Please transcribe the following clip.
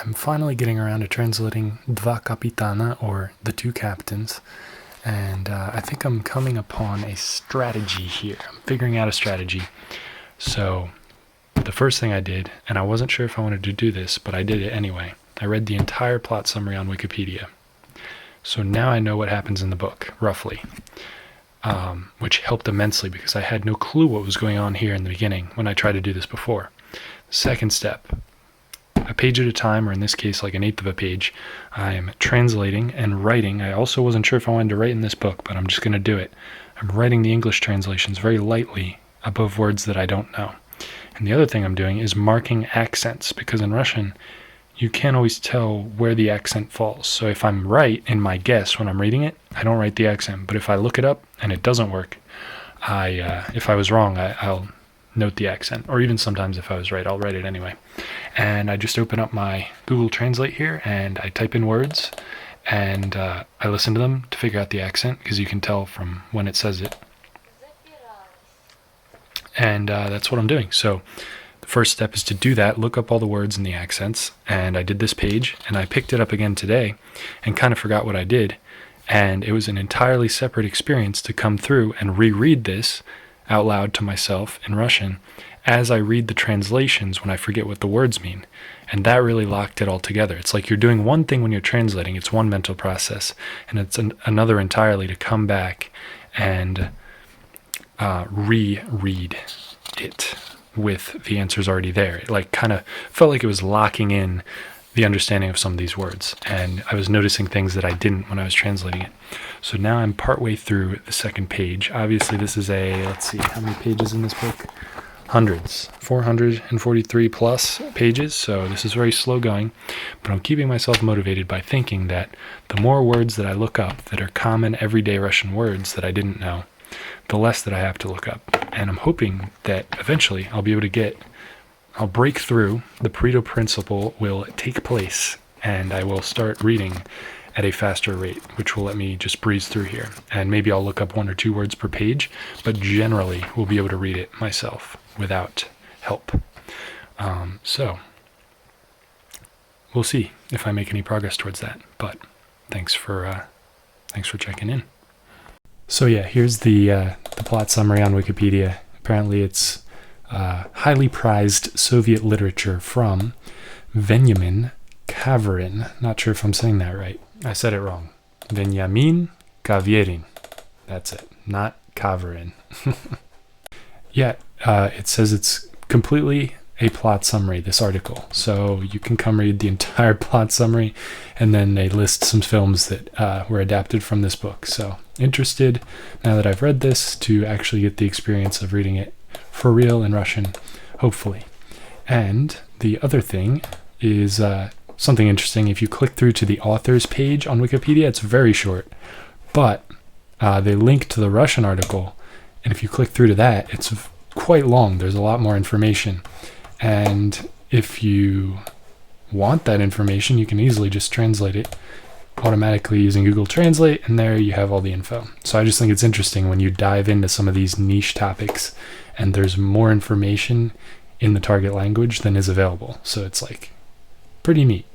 I'm finally getting around to translating Dva Capitana, or the two captains, and I think I'm coming upon a strategy here. I'm figuring out a strategy. So the first thing I did, and I wasn't sure if I wanted to do this, but I did it anyway. I read the entire plot summary on Wikipedia. So now I know what happens in the book, roughly, which helped immensely because I had no clue what was going on here in the beginning when I tried to do this before. Second step, a page at a time, or in this case like an eighth of a page, I'm translating and writing. I also wasn't sure if I wanted to write in this book, but I'm just going to do it. I'm writing the English translations very lightly above words that I don't know. And the other thing I'm doing is marking accents, because in Russian you can't always tell where the accent falls. So if I'm right in my guess when I'm reading it, I don't write the accent. But if I look it up and it doesn't work, if I was wrong, I'll note the accent. Or even sometimes if I was right, I'll write it anyway. And I just open up my Google Translate here and I type in words and I listen to them to figure out the accent, because you can tell from when it says it. And that's what I'm doing. So the first step is to do that, look up all the words and the accents, and I did this page, and I picked it up again today and kind of forgot what I did, and it was an entirely separate experience to come through and reread this out loud to myself in Russian as I read the translations when I forget what the words mean. And that really locked it all together. It's like you're doing one thing when you're translating, it's one mental process, and it's another entirely to come back and reread it with the answers already there. It like kind of felt like it was locking in the understanding of some of these words, and I was noticing things that I didn't when I was translating it. So now I'm partway through the second page. Obviously this is let's see, how many pages in this book? Hundreds, 443 plus pages, so this is very slow going, but I'm keeping myself motivated by thinking that the more words that I look up that are common everyday Russian words that I didn't know, the less that I have to look up. And I'm hoping that eventually I'll be able to I'll break through, the Pareto principle will take place, and I will start reading at a faster rate, which will let me just breeze through here. And maybe I'll look up 1 or 2 words per page, but generally we'll be able to read it myself without help. So we'll see if I make any progress towards that, but thanks for checking in. So yeah, here's the plot summary on Wikipedia. Apparently it's highly prized Soviet literature from Veniamin Kaverin. Not sure if I'm saying that right. I said it wrong. Veniamin Kaverin. That's it. Not Kaverin. Yeah, it says it's completely a plot summary, this article. So you can come read the entire plot summary, and then they list some films that were adapted from this book. So interested, now that I've read this, to actually get the experience of reading it for real in Russian, hopefully. And the other thing is something interesting. If you click through to the author's page on Wikipedia, it's very short, but they link to the Russian article, and if you click through to that, it's quite long. There's a lot more information. And if you want that information, you can easily just translate it automatically using Google Translate, and there you have all the info. So I just think it's interesting when you dive into some of these niche topics and there's more information in the target language than is available. So it's like pretty neat.